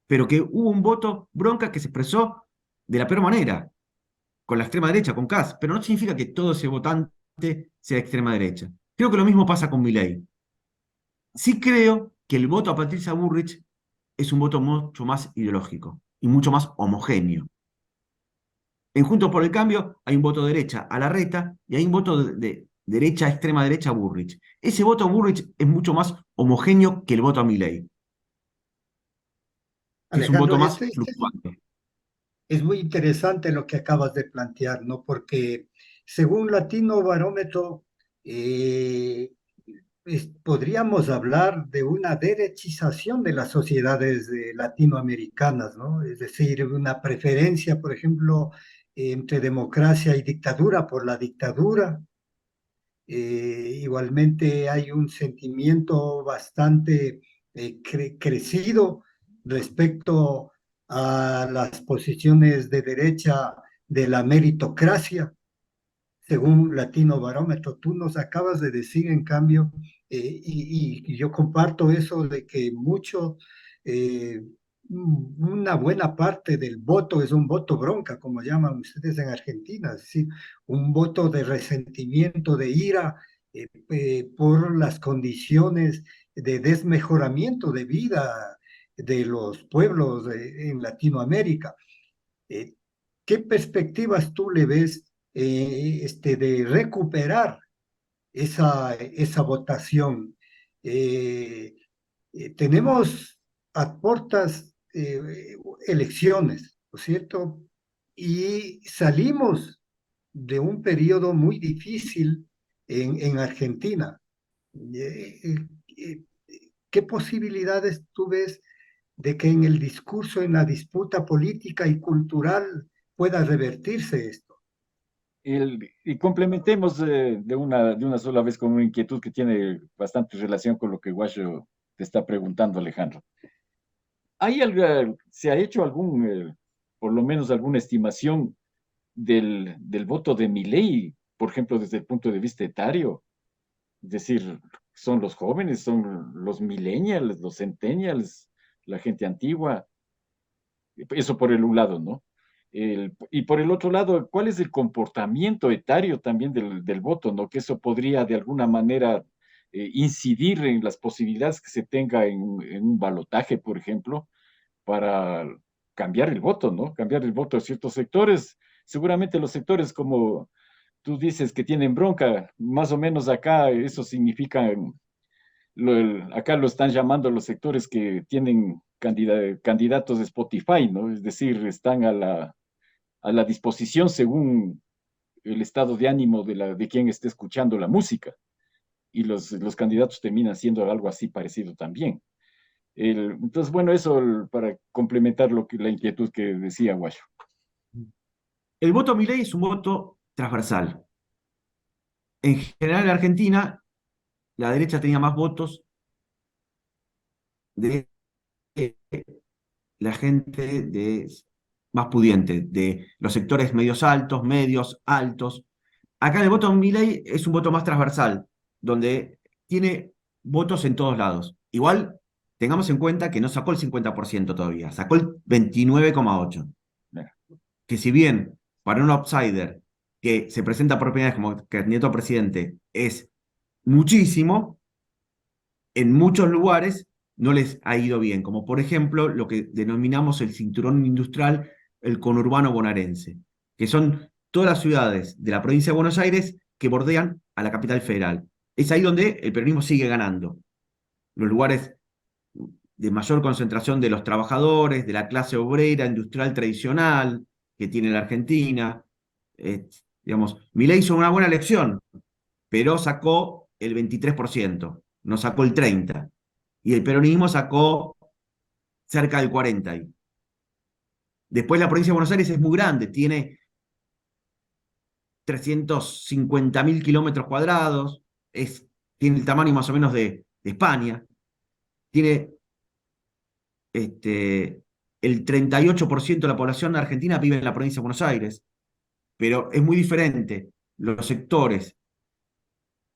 C: pero que hubo un voto bronca que se expresó de la peor manera, con la extrema derecha, con Kast, pero no significa que todo ese votante sea de extrema derecha. Creo que lo mismo pasa con Milei. Sí creo que el voto a Patricia Bullrich es un voto mucho más ideológico y mucho más homogéneo. En Juntos por el Cambio hay un voto de derecha a Larreta y hay un voto de derecha, extrema derecha a Bullrich. Ese voto a Bullrich es mucho más homogéneo que el voto a Milei, que es un
B: Alejandro,
C: voto más fluctuante.
B: es muy interesante lo que acabas de plantear, ¿no? Porque según Latino Barómetro, eh, podríamos hablar de una derechización de las sociedades latinoamericanas, ¿no? Es decir, una preferencia, por ejemplo, entre democracia y dictadura por la dictadura. Igualmente hay un sentimiento bastante crecido respecto a las posiciones de derecha de la meritocracia, según Latino Barómetro. Tú nos acabas de decir, en cambio, y yo comparto eso de que mucho, eh, una buena parte del voto es un voto bronca, como llaman ustedes en Argentina, es decir, un voto de resentimiento, de ira por las condiciones de desmejoramiento de vida de los pueblos en Latinoamérica. Eh, ¿Qué perspectivas tú le ves de recuperar esa votación? Eh, Tenemos a puertas elecciones, ¿no es cierto? Y salimos de un periodo muy difícil en Argentina. Eh, eh, eh, ¿Qué posibilidades tú ves de que en el discurso, en la disputa política y cultural pueda revertirse esto?
A: Y complementemos de una sola vez con una inquietud que tiene bastante relación con lo que Guacho te está preguntando, Alejandro. ¿Se ha hecho por lo menos alguna estimación del voto de Milei, por ejemplo, desde el punto de vista etario? Es decir, son los jóvenes, son los millennials, los centennials, la gente antigua. Eso por el un lado, ¿no? Y por el otro lado, ¿cuál es el comportamiento etario también del voto, ¿no? Que eso podría de alguna manera incidir en las posibilidades que se tenga en un balotaje, por ejemplo, para cambiar el voto, ¿no? Cambiar el voto de ciertos sectores. Seguramente los sectores como tú dices que tienen bronca, más o menos acá eso significa acá lo están llamando los sectores que tienen candidatos de Spotify, ¿no? Es decir, están a la disposición según el estado de ánimo de quien esté escuchando la música. Y los candidatos terminan siendo algo así parecido también. Entonces, bueno, para complementar la inquietud que decía Guayo.
C: El voto Milei es un voto transversal. En general en Argentina, la derecha tenía más votos de la gente más pudiente, de los sectores medios altos. Acá en el voto Milei es un voto más transversal, donde tiene votos en todos lados. Igual, tengamos en cuenta que no sacó el 50% todavía, sacó el 29,8%. Que si bien para un outsider que se presenta por primera vez como candidato a presidente es muchísimo, en muchos lugares no les ha ido bien, como por ejemplo lo que denominamos el cinturón industrial, el conurbano bonaerense, que son todas las ciudades de la provincia de Buenos Aires que bordean a la capital federal. Es ahí donde el peronismo sigue ganando. Los lugares de mayor concentración de los trabajadores, de la clase obrera, industrial tradicional que tiene la Argentina. Digamos, Milei hizo una buena elección, pero sacó el 23%, no sacó el 30%. Y el peronismo sacó cerca del 40%. Después la provincia de Buenos Aires es muy grande, tiene 350.000 kilómetros cuadrados, tiene el tamaño más o menos de España, tiene el 38% de la población argentina vive en la provincia de Buenos Aires, pero es muy diferente los sectores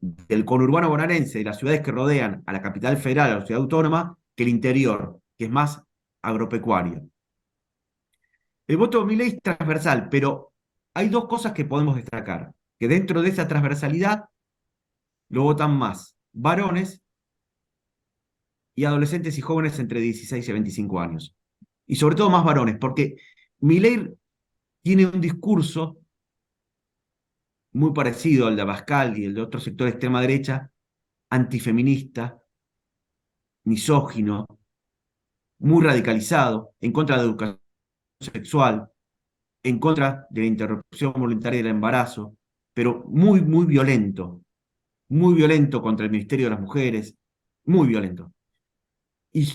C: del conurbano bonaerense, de las ciudades que rodean a la capital federal, a la ciudad autónoma, que el interior, que es más agropecuario. El voto de Milei es transversal, pero hay dos cosas que podemos destacar, que dentro de esa transversalidad lo votan más varones y adolescentes y jóvenes entre 16 y 25 años. Y sobre todo más varones, porque Milei tiene un discurso muy parecido al de Abascal y el de otro sector de extrema derecha, antifeminista, misógino, muy radicalizado, en contra de la educación sexual, en contra de la interrupción voluntaria del embarazo, pero muy violento contra el Ministerio de las Mujeres, muy violento. Y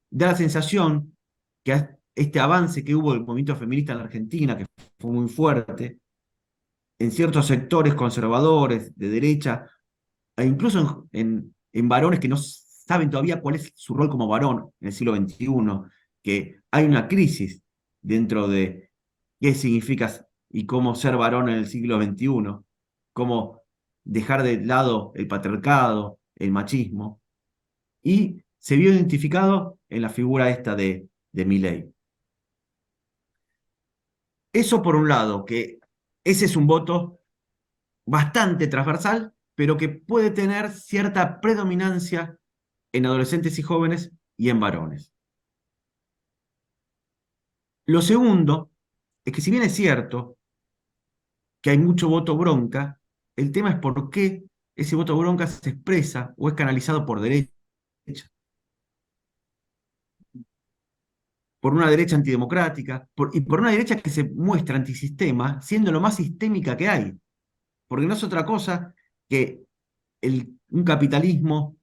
C: da la sensación que este avance que hubo del movimiento feminista en la Argentina, que fue muy fuerte, en ciertos sectores conservadores, de derecha, e incluso en varones que no saben todavía cuál es su rol como varón en el siglo XXI, que hay una crisis dentro de qué significa y cómo ser varón en el siglo XXI, cómo dejar de lado el patriarcado, el machismo, y se vio identificado en la figura esta de de Milei. Eso por un lado, que ese es un voto bastante transversal, pero que puede tener cierta predominancia en adolescentes y jóvenes y en varones. Lo segundo es que si bien es cierto que hay mucho voto bronca, el tema es por qué ese voto bronca se expresa o es canalizado por derecha, por una derecha antidemocrática y por una derecha que se muestra antisistema, siendo lo más sistémica que hay, porque no es otra cosa que un capitalismo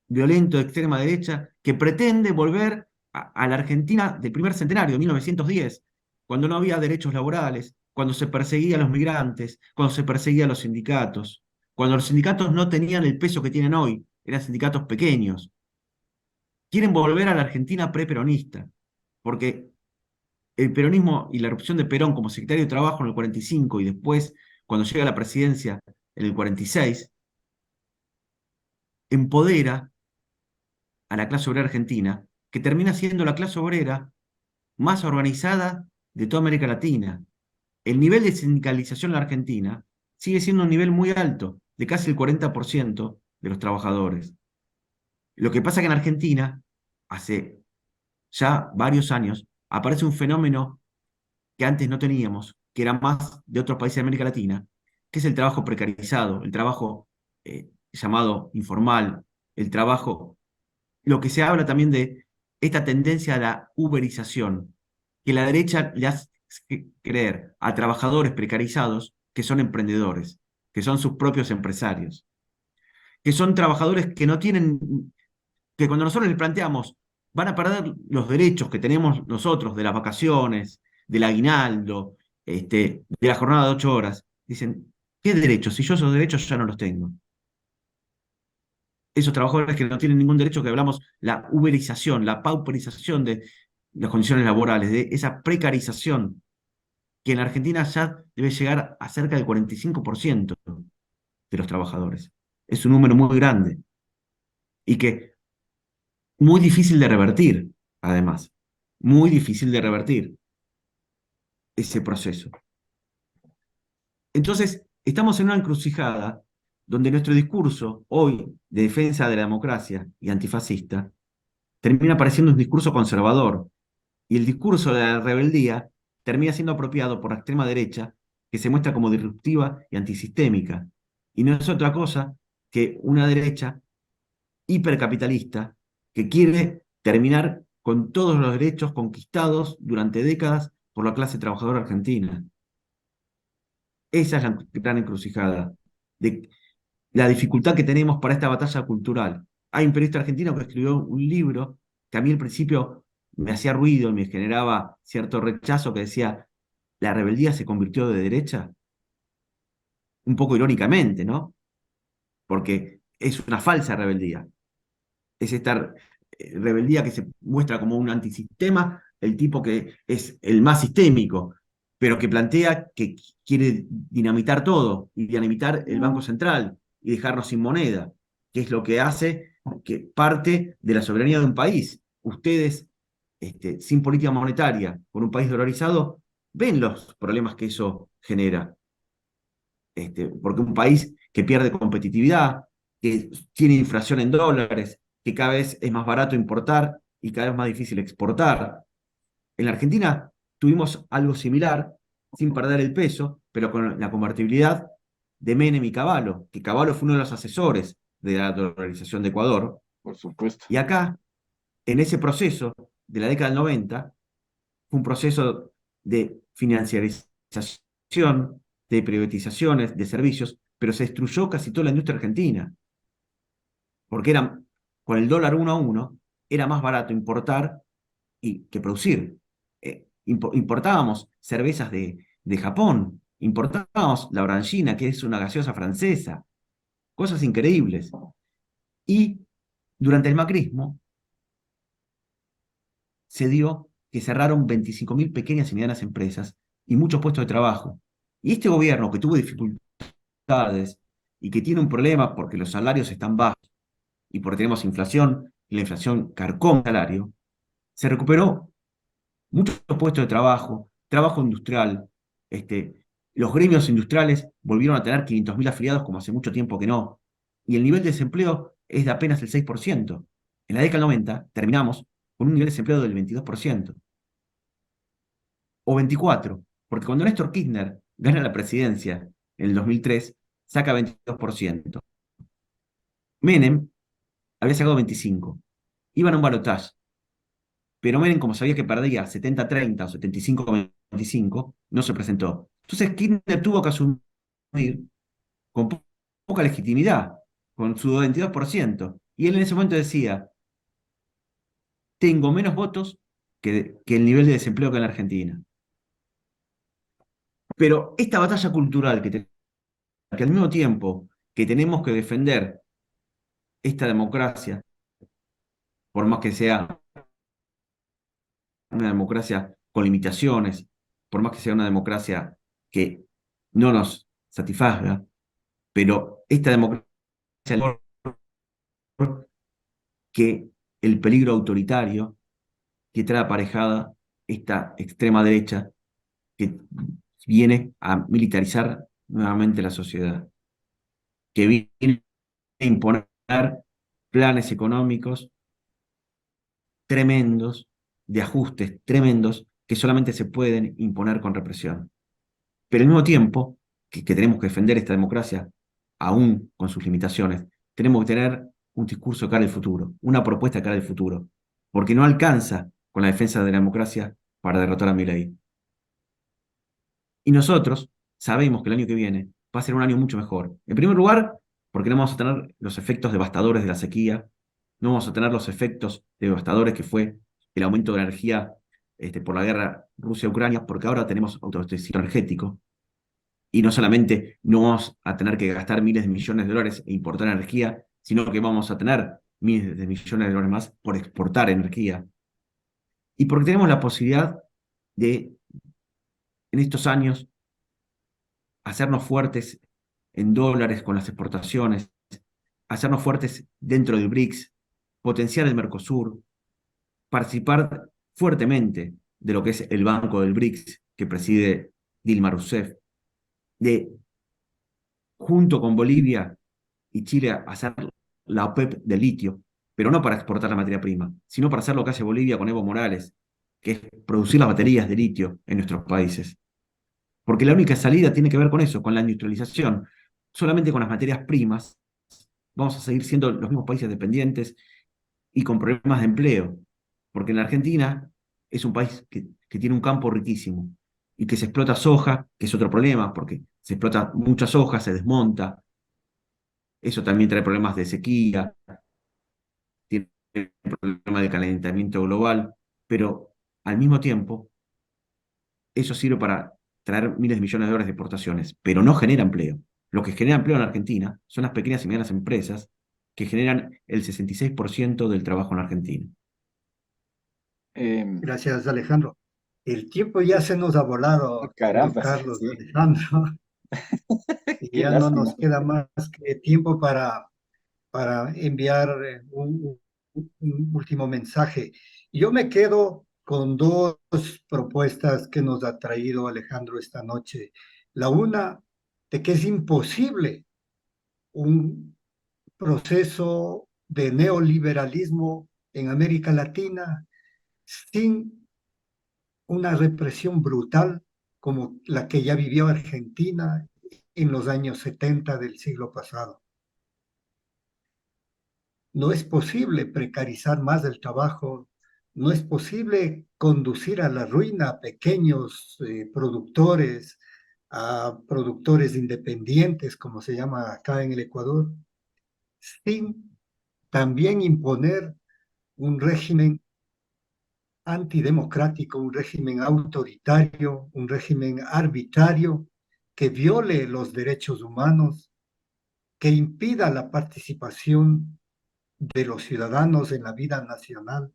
C: violento de extrema derecha que pretende volver a la Argentina del primer centenario, de 1910, cuando no había derechos laborales, cuando se perseguía a los migrantes, cuando se perseguía a los sindicatos, cuando los sindicatos no tenían el peso que tienen hoy, eran sindicatos pequeños. Quieren volver a la Argentina preperonista, porque el peronismo y la erupción de Perón como secretario de Trabajo en el 45 y después, cuando llega a la presidencia en el 46, empodera a la clase obrera argentina, que termina siendo la clase obrera más organizada de toda América Latina. El nivel de sindicalización en la Argentina sigue siendo un nivel muy alto, de casi el 40% de los trabajadores. Lo que pasa es que en Argentina, hace ya varios años, aparece un fenómeno que antes no teníamos, que era más de otros países de América Latina, que es el trabajo precarizado, el trabajo llamado informal, el trabajo, lo que se habla también de esta tendencia a la uberización, que la derecha le hace creer a trabajadores precarizados que son emprendedores, que son sus propios empresarios, que son trabajadores que no tienen, que cuando nosotros les planteamos, van a perder los derechos que tenemos nosotros de las vacaciones, del aguinaldo, de la jornada de 8 horas, dicen, ¿qué derechos? Si yo esos derechos ya no los tengo. Esos trabajadores que no tienen ningún derecho, que hablamos, la uberización, la pauperización de las condiciones laborales, de esa precarización, que en Argentina ya debe llegar a cerca del 45% de los trabajadores. Es un número muy grande y que muy difícil de revertir, además. Muy difícil de revertir ese proceso. Entonces, estamos en una encrucijada donde nuestro discurso hoy de defensa de la democracia y antifascista termina pareciendo un discurso conservador y el discurso de la rebeldía termina siendo apropiado por la extrema derecha que se muestra como disruptiva y antisistémica. Y no es otra cosa que una derecha hipercapitalista que quiere terminar con todos los derechos conquistados durante décadas por la clase trabajadora argentina. Esa es la gran encrucijada de la dificultad que tenemos para esta batalla cultural. Hay un periodista argentino que escribió un libro que a mí al principio me hacía ruido y me generaba cierto rechazo, que decía, ¿la rebeldía se convirtió de derecha? Un poco irónicamente, ¿no? Porque es una falsa rebeldía. Es esta rebeldía que se muestra como un antisistema, el tipo que es el más sistémico, pero que plantea que quiere dinamitar todo y dinamitar el Banco Central y dejarnos sin moneda, que es lo que hace que parte de la soberanía de un país. Ustedes, sin política monetaria, por un país dolarizado, ven los problemas que eso genera. Porque un país que pierde competitividad, que tiene inflación en dólares, que cada vez es más barato importar y cada vez más difícil exportar. En la Argentina tuvimos algo similar, sin perder el peso, pero con la convertibilidad de Menem y Cavallo, que Cavallo fue uno de los asesores de la dolarización de Ecuador.
A: Por supuesto.
C: Y acá, en ese proceso de la década del 90, fue un proceso de financiarización, de privatizaciones, de servicios, pero se destruyó casi toda la industria argentina, porque con el dólar 1 a 1, era más barato importar que producir. Importábamos cervezas de Japón, importábamos la Orangina, que es una gaseosa francesa, cosas increíbles. Y durante el macrismo se dio que cerraron 25.000 pequeñas y medianas empresas y muchos puestos de trabajo. Y este gobierno que tuvo dificultades y que tiene un problema porque los salarios están bajos y porque tenemos inflación, y la inflación carcome el salario, se recuperó muchos puestos de trabajo, trabajo industrial, los gremios industriales volvieron a tener 500.000 afiliados como hace mucho tiempo que no, y el nivel de desempleo es de apenas el 6%. En la década del 90 terminamos con un nivel de desempleo del 22%, o 24%, porque cuando Néstor Kirchner gana la presidencia en el 2003, saca 22%. Menem había sacado 25%. Iban a un balotaje, pero Menem, como sabía que perdía 70-30 o 75-25, no se presentó. Entonces Kirchner tuvo que asumir con poca legitimidad, con su 22%. Y él en ese momento decía, tengo menos votos que el nivel de desempleo que en la Argentina. Pero esta batalla cultural que al mismo tiempo que tenemos que defender esta democracia, por más que sea una democracia con limitaciones, por más que sea una democracia que no nos satisfaga, pero esta democracia que el peligro autoritario que trae aparejada esta extrema derecha que viene a militarizar nuevamente la sociedad, que viene a imponer planes económicos tremendos, de ajustes tremendos, que solamente se pueden imponer con represión. Pero al mismo tiempo que tenemos que defender esta democracia, aún con sus limitaciones, tenemos que tener un discurso de cara al futuro, una propuesta de cara al futuro, porque no alcanza con la defensa de la democracia para derrotar a Milei. Y nosotros sabemos que el año que viene va a ser un año mucho mejor. En primer lugar, porque no vamos a tener los efectos devastadores de la sequía, no vamos a tener los efectos devastadores que fue el aumento de la energía por la guerra Rusia-Ucrania, porque ahora tenemos autoabastecimiento energético. Y no solamente no vamos a tener que gastar miles de millones de dólares e importar energía, sino que vamos a tener miles de millones de dólares más por exportar energía. Y porque tenemos la posibilidad de, en estos años, hacernos fuertes en dólares con las exportaciones, hacernos fuertes dentro del BRICS, potenciar el Mercosur, participar fuertemente de lo que es el Banco del BRICS que preside Dilma Rousseff, de junto con Bolivia y Chile hacer la OPEP de litio, pero no para exportar la materia prima, sino para hacer lo que hace Bolivia con Evo Morales, que es producir las baterías de litio en nuestros países. Porque la única salida tiene que ver con eso, con la industrialización. Solamente con las materias primas vamos a seguir siendo los mismos países dependientes y con problemas de empleo. Porque en la Argentina es un país que tiene un campo riquísimo y que se explota soja, que es otro problema, porque se explota mucha soja, se desmonta. Eso también trae problemas de sequía, tiene problemas de calentamiento global, pero al mismo tiempo eso sirve para traer miles de millones de dólares de exportaciones, pero no genera empleo. Lo que genera empleo en Argentina son las pequeñas y medianas empresas que generan el 66% del trabajo en Argentina.
B: Gracias, Alejandro. El tiempo ya se nos ha volado, querido
A: Caramba,
B: Carlos,
A: sí,
B: Alejandro, y
A: qué
B: ya no nos
A: lástima.
B: queda más que tiempo para enviar un último mensaje. Yo me quedo con dos propuestas que nos ha traído Alejandro esta noche. La una, de que es imposible un proceso de neoliberalismo en América Latina sin una represión brutal como la que ya vivió Argentina en los años 70 del siglo pasado. No es posible precarizar más el trabajo, no es posible conducir a la ruina a pequeños productores, a productores independientes, como se llama acá en el Ecuador, sin también imponer un régimen antidemocrático, un régimen autoritario, un régimen arbitrario que viole los derechos humanos, que impida la participación de los ciudadanos en la vida nacional.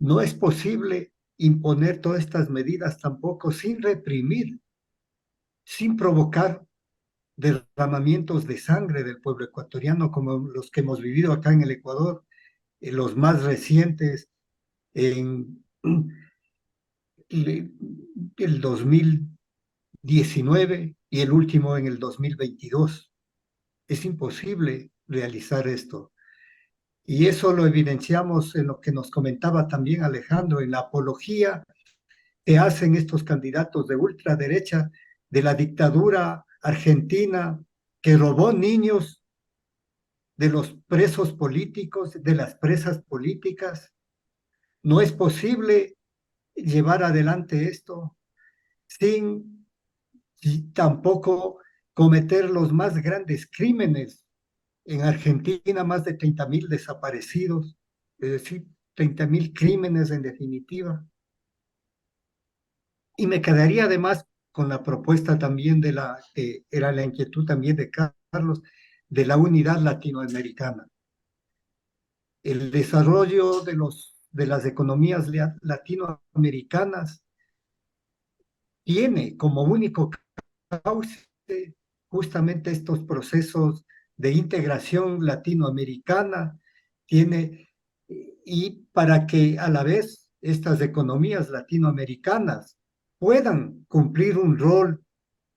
B: No es posible imponer todas estas medidas tampoco sin reprimir, sin provocar derramamientos de sangre del pueblo ecuatoriano como los que hemos vivido acá en el Ecuador los más recientes en el 2019 y el último en el 2022. Es imposible realizar esto. Y eso lo evidenciamos en lo que nos comentaba también Alejandro, en la apología que hacen estos candidatos de ultraderecha de la dictadura argentina que robó niños de los presos políticos, de las presas políticas. No es posible llevar adelante esto sin tampoco cometer los más grandes crímenes. En Argentina, más de 30.000 desaparecidos, es decir, 30.000 crímenes en definitiva. Y me quedaría además con la propuesta también de que era la inquietud también de Carlos, de la unidad latinoamericana. El desarrollo de las economías latinoamericanas tiene como único cauce justamente estos procesos de integración latinoamericana, y para que a la vez estas economías latinoamericanas puedan cumplir un rol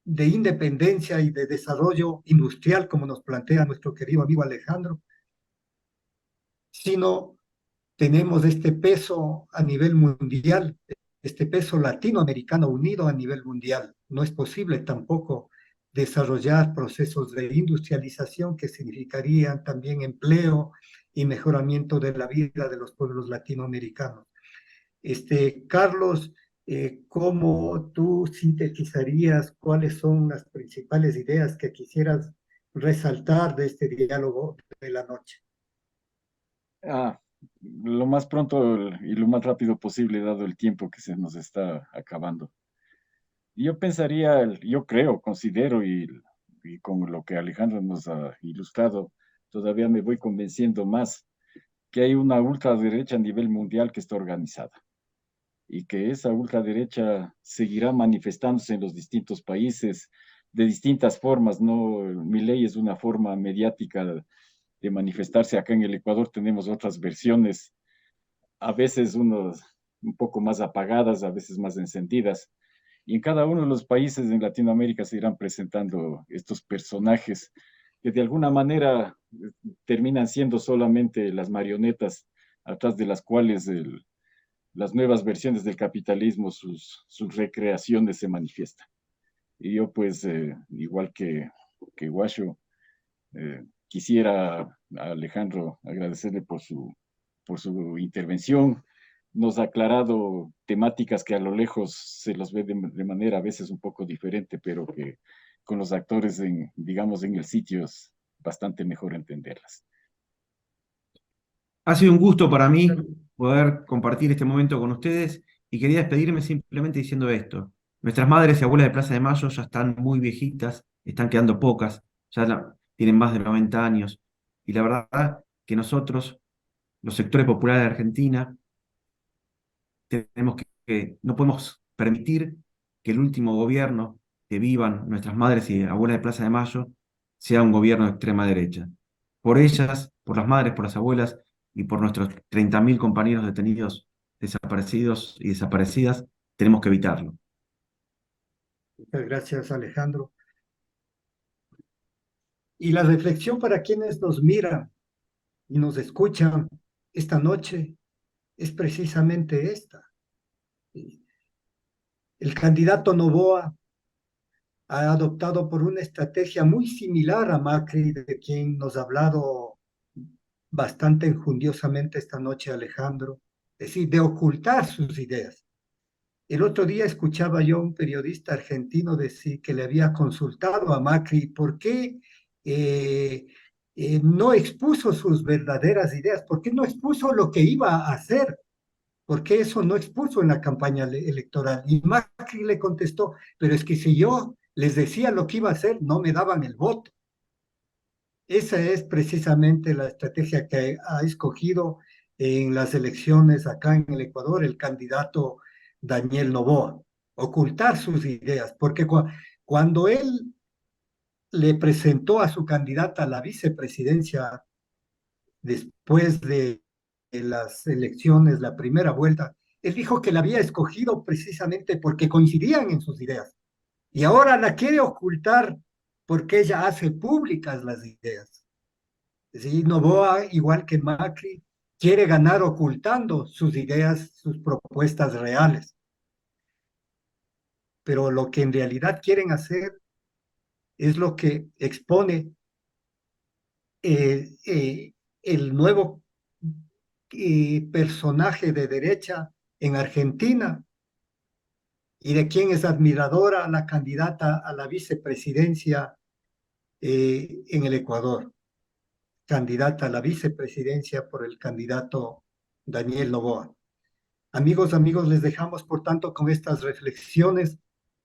B: de independencia y de desarrollo industrial, como nos plantea nuestro querido amigo Alejandro, sino tenemos este peso a nivel mundial, este peso latinoamericano unido a nivel mundial. No es posible tampoco desarrollar procesos de industrialización que significarían también empleo y mejoramiento de la vida de los pueblos latinoamericanos. Carlos, ¿cómo tú sintetizarías cuáles son las principales ideas que quisieras resaltar de este diálogo de la noche?
A: Ah, lo más pronto y lo más rápido posible, dado el tiempo que se nos está acabando. Yo pensaría, yo creo, considero y con lo que Alejandro nos ha ilustrado, todavía me voy convenciendo más que hay una ultraderecha a nivel mundial que está organizada y que esa ultraderecha seguirá manifestándose en los distintos países de distintas formas, ¿no? Milei es una forma mediática de manifestarse. Acá en el Ecuador tenemos otras versiones, a veces unos un poco más apagadas, a veces más encendidas. Y en cada uno de los países en Latinoamérica se irán presentando estos personajes que de alguna manera terminan siendo solamente las marionetas atrás de las cuales las nuevas versiones del capitalismo, sus recreaciones se manifiestan. Y yo pues, igual que Guasho, quisiera a Alejandro agradecerle por su intervención. Nos ha aclarado temáticas que a lo lejos se las ve de manera a veces un poco diferente, pero que con los actores, digamos, en el sitio es bastante mejor entenderlas.
C: Ha sido un gusto para mí poder compartir este momento con ustedes y quería despedirme simplemente diciendo esto. Nuestras madres y abuelas de Plaza de Mayo ya están muy viejitas, están quedando pocas, tienen más de 90 años y la verdad que nosotros, los sectores populares de Argentina, no podemos permitir que el último gobierno que vivan nuestras madres y abuelas de Plaza de Mayo sea un gobierno de extrema derecha. Por ellas, por las madres, por las abuelas y por nuestros 30.000 compañeros detenidos, desaparecidos y desaparecidas, tenemos que evitarlo.
B: Muchas gracias, Alejandro. Y la reflexión para quienes nos miran y nos escuchan esta noche es precisamente esta. El candidato Noboa ha adoptado por una estrategia muy similar a Macri, de quien nos ha hablado bastante enjundiosamente esta noche Alejandro, es decir, de ocultar sus ideas. El otro día escuchaba yo a un periodista argentino decir que le había consultado a Macri por qué no expuso sus verdaderas ideas, por qué no expuso lo que iba a hacer, por qué eso no expuso en la campaña electoral. Y Macri le contestó, pero es que si yo les decía lo que iba a hacer, no me daban el voto. Esa es precisamente la estrategia que ha escogido en las elecciones acá en el Ecuador el candidato Daniel Noboa, ocultar sus ideas, porque cuando él le presentó a su candidata a la vicepresidencia después de las elecciones, la primera vuelta, él dijo que la había escogido precisamente porque coincidían en sus ideas. Y ahora la quiere ocultar porque ella hace públicas las ideas. Sí, Noboa, igual que Macri, quiere ganar ocultando sus ideas, sus propuestas reales. Pero lo que en realidad quieren hacer es lo que expone eh, eh, el nuevo personaje de derecha en Argentina y de quien es admiradora la candidata a la vicepresidencia en el Ecuador, candidata a la vicepresidencia por el candidato Daniel Noboa. Amigos, les dejamos por tanto con estas reflexiones.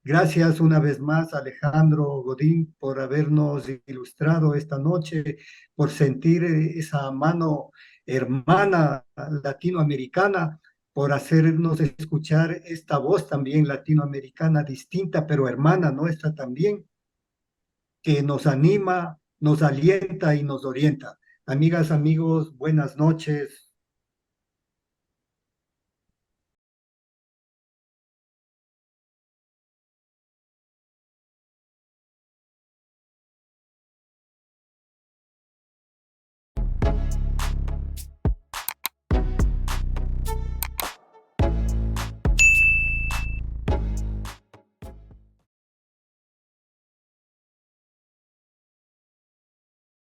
B: Gracias una vez más, Alejandro Godín, por habernos ilustrado esta noche, por sentir esa mano hermana latinoamericana, por hacernos escuchar esta voz también latinoamericana distinta, pero hermana nuestra también, que nos anima, nos alienta y nos orienta. Amigas, amigos, buenas noches.